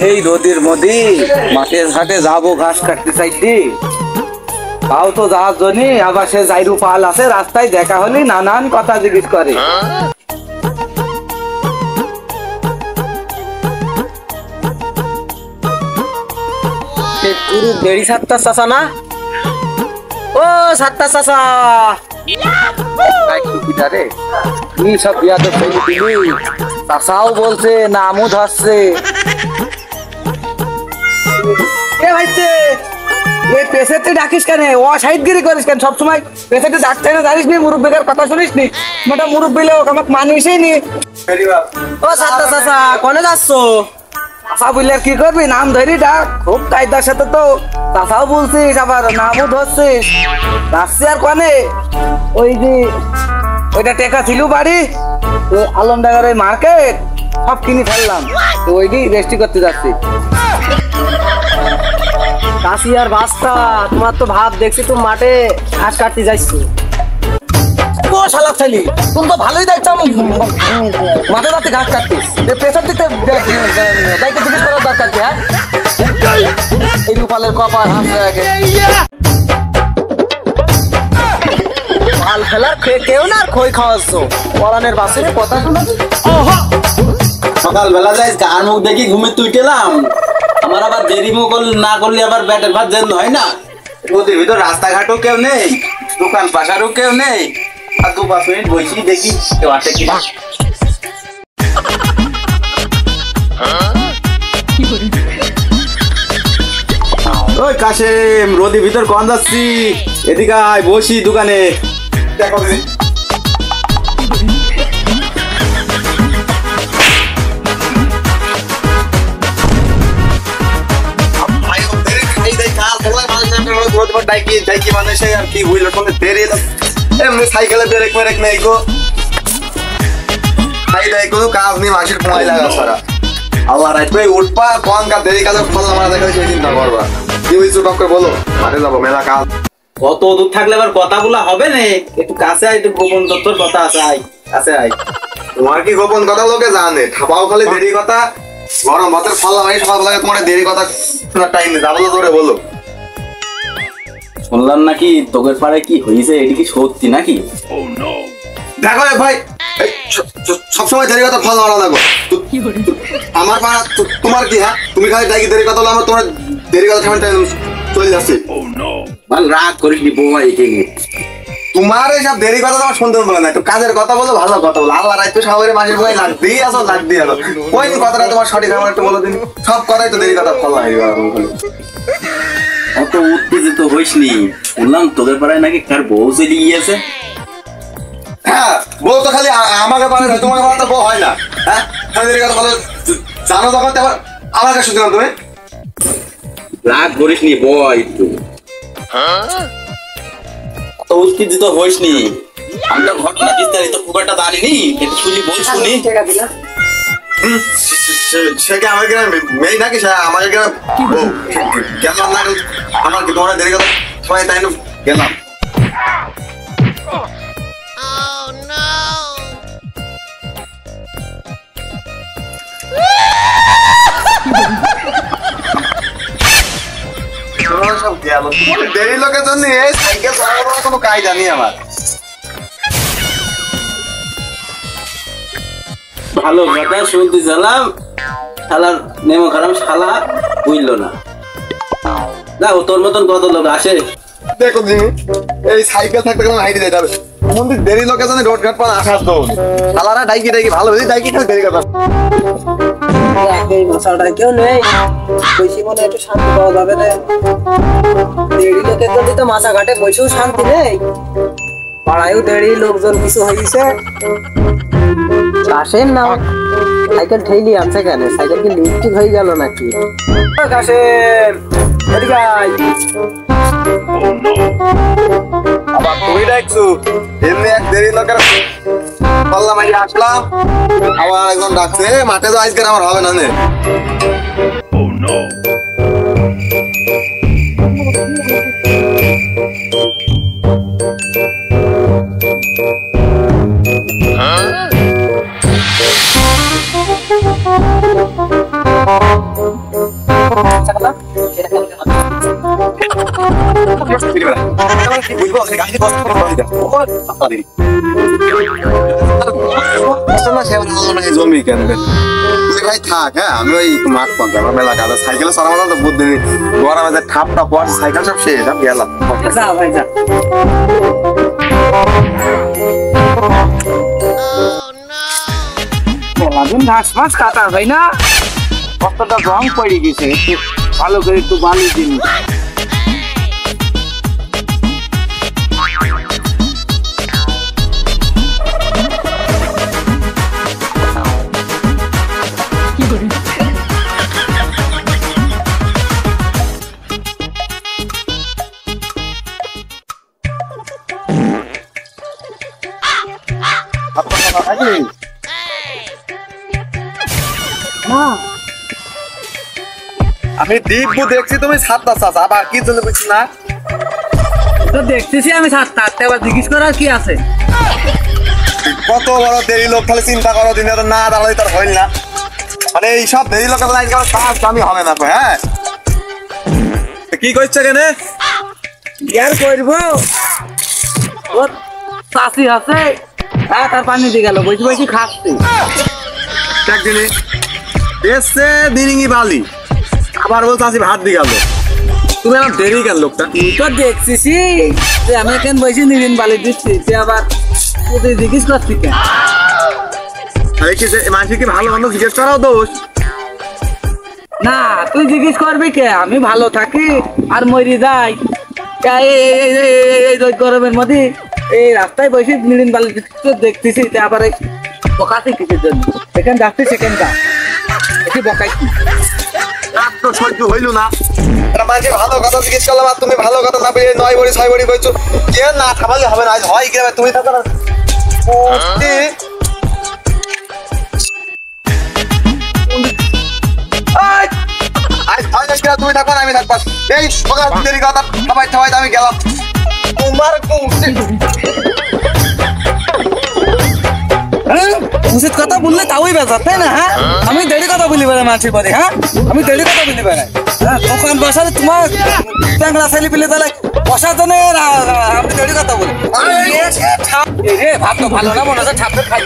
এই রোদের মধ্যে মাঠে ঘাটে যাবো ঘাস কাটতে চাইছি, তাও তো যাওয়ার জন্য আবার সে জাইরু পাল আছে, রাস্তায় দেখা হলে নানান কথা জিজ্ঞেস করে। পুরো দেড়ি সাতটা চাচা না? ও সাতটা চাচা সব বিয়া তো চাষাও বলছে, নামও ধরছে। পেশাতে ডাকিস কেন, অসাহিদগিরি করিস কেন সবসময়? পেশাতে ডাকতে না জানিস নি, মুরব্বীদের কথা শুনিস নি? মোটা মুরব্বী লোক আমাকে মানিসই নি। ও সাতটা চাচা কোনে যাচ্ছ? চাষা বললে আর কি করবি, নাম ধরি ডাক, খুব কায়দার সাথে তো। চাষাও বলছিস আবার নামও ধরছিস, যাচ্ছি আর কনে। ওই যে ওইটা টেকা ছিল বাড়ি, আলমডাঙ্গার ওই মার্কেট সব কিনে ফেললাম, তো ওইটি রেস্টি করতে যাচ্ছি। কাশি আর বাস্তা, তোমার তো ভাব দেখছি তুমি মাঠে ঘাস কাটতে যাইছো। ও শালা ছেলে, তুমি তো ভালোই দেখছো মাঠে যাচ্ছে ঘাস কাটতিস, প্রেসার দিতে দায়িত্ব জিজ্ঞেস করার দরকার কি? হ্যাঁ, এই রূপালের কপাল হাসতে রাখে। ভাল খেলার কেউ না, আর খই খাওয়াচ্ছ পরানের বাসুরে কথা শোনা। সকালবেলা যাই গার মুখ দেখি ঘুমে তুই গেলাম, আমার আবার দেরি মুখ না করলে আবার ব্যাটের ভাত যেন হয় না। ওদের ভিতর রাস্তাঘাটও কেউ নেই, দোকান পাশারও কেউ নেই, আর 2-5 মিনিট বসি দেখি কেউ আসে কিনা। ওই কাশেম, রোদের ভিতর কন যাচ্ছি, এদিকে আয় বসি দোকানে। দেখো সাইকেলে ব্রেক মেরেক নেই গো, কাজ নেই মাসের কমাই লাগা সারা। আবার উঠবা কোন কাজ দেরি কাজ ফল মারা দেখা সেই চিন্তা করবা। কি হয়েছে টক করে বলো, মাঠে যাবো মেলা কাজ। কত দূর থাকলে আবার কথা বলা হবে না, একটু কাছে আয়, একটু গোপন তথ্যর কথা আছে, আয় কাছে আয়। তোমার কি গোপন কথা লোকে জানে, ঠাপাও খালি দেরি কথা, গরম ভাতের ফল আমি সকালবেলা তোমার দেরি কথা শোনার টাইম নেই, যাবো ধরে বলো। শুনলাম নাকি তোদের পাড়ায় কি হয়েছে, এটি কি সত্যি নাকি? দেখো ভাই, সবসময় দেরি কথা ফল মারা দেখো আমার পাড়া, তোমার কি? হ্যাঁ, তুমি খালি ডাকি দেরি কথা, আমার তোমার দেরি কথা চলে যাচ্ছে। রাগ করিস নি বৌমা, তোমার এইসব দেরি কথা তোমার শুনতে বলে না, একটু কাজের কথা বলো, ভালো কথা বলো। আল্লাহ রাখতো সবাই মাসের বই লাগতেই আসো, লাগতেই আসো। ওই কথাটা তোমার সঠিক আমার একটু বলো দিন, সব কথাই তো দেরি কথা ফল হয়। অত উত্তেজিত হইস নি, শুনলাম তোদের পাড়ায় নাকি কার বউ চলে গিয়েছে। হ্যাঁ, বউ তো খালি আমাকে পারে না, তোমাকে পারে তো বউ হয় না। হ্যাঁ, দেরি কথা বলো, জানো তখন আমার কাছে শুনলাম। তুমি রাগ করিস নি বয়, একটু তো উত্তেজিত হইস নি। আমি তো ঘটনা বিস্তারিত খুব একটা জানিনি, একটু শুনি বল শুনি। সে কি আমার গ্রামে মেয়ে নাকি? আমাদের গ্রামে গেলাম না, আমার কি তোমার দেরি কথা সবাই তাই না গেলাম। দেরি লোকের জন্য সাইকেল চালানোর কোনো কায়দা নেই আমার। ভালো কথা শুনতে চালাম, শালার নেমো খারাপ শালা বুঝলো না। দেখো তোর মতন কত লোক আসে, দেখো এই সাইকেল থাকতে গেলে হাইটে যেতে হবে। মন্দির দেরি লোকের জন্য রোড ঘাট পান আসার তো শালারা ডাইকি ডাইকি ভালো ডাইকি খালি দেরি কথা। এই মশাটাই কেউ নেই, বেশি মনে একটু শান্তি পাওয়া যাবে না। দেরি লোকের জন্য তো মাথা ঘাটে বসেও শান্তি নেই, পাড়ায়ও দেরি লোকজন কিছু হয়েছে। কাশেম না সাইকেল ঠেলি আনছে কেন? সাইকেল কি লিপস্টিক হয়ে গেল নাকি? কাশেম এদিকে আয়। আবার তুই ডাকছু, এমনি এক দেরি লোকের বললাম আজ আসলাম, আবার একজন ডাকছে মাঠে তো আজকে আমার হবে না। আচ্ছা কথা এটা কেমন কেমন বুঝবো গাড়ি কষ্ট করে দিতে জমি কেন তুই ভাই থাক, হ্যাঁ আমি ওই মাঠ পর্যন্ত আমার মেলা কাজ সাইকেলে সরানো তো বুদ্ধি গরমে যে ঠাপটা পর সাইকেল সব শেষ আমি গেলাম। যা ভাই যা। কলাদিন ঘাস মাছ কাটা ভাই না, কতটা রং পড়ে গেছে, একটু ভালো করে একটু বালি দিন। আমি দিব্যু দেখছি তুমি সাতটা চাষ আবার কি জন্য বুঝছি না তো দেখতেছি আমি সাতটা আটটা, আবার জিজ্ঞেস করার কি আছে? কত বড় দেরি লোক খালি চিন্তা করো দিনে তো না দাঁড়ালে তার হইল না, মানে এই সব দেরি লোকের লাইন কাজ দামি হবে না। হ্যাঁ কি করছে কেন ইয়ার করবো ওর চাষি আছে, হ্যাঁ তার পানি দিয়ে গেল বসে বসে খাচ্ছে। একদিনে এসছে দিনিঙ্গি বালি আবার বলছে আসি ভাত দিয়ে গেল, তুমি আমার দেরি কেন লোকটা? তুই তো দেখছিস যে আমি কেন বসে নিবিন বালি দিচ্ছি, তুই আবার তুই জিজ্ঞেস করছি কেন? আরে কি মানুষকে ভালো মন্দ জিজ্ঞেস করাও দোষ না তুই জিজ্ঞেস করবি কে? আমি ভালো থাকি আর মরি যাই এই গরমের মধ্যে এই রাস্তায় বসে নিবিন বালি দেখতেছি, আবার বকাতে কিসের জন্য? এখানে যাচ্ছে সেখানে যা, একটু বকাইছি। তো সহ্য হইল না, এটা মানুষের ভালো কথা জিজ্ঞেস করলাম আর তুমি ভালো কথা না পেয়ে 9 বড়ি 6 বড়ি কইছো, কে না থামালে হবে না, আজ হয় কি তুমি থাকো না আজ হয় না তুমি থাকো না আমি থাকবো, এই সকাল দেরি কথা সবাই সবাই আমি গেলাম তোমার উচিত কথা বললে তাওই বেজার তাই না? হ্যাঁ আমি দেরি কথা বলি বেড়াই মানুষের পরে, হ্যাঁ আমি দেরি কথা বলি বেড়াই, হ্যাঁ দোকান বসালে তোমার ট্যাংরা ছেলে পেলে তাহলে বসার জন্য আমি দেরি কথা বলি। ভাত তো ভালো না মনে হচ্ছে ঠাপে খাই।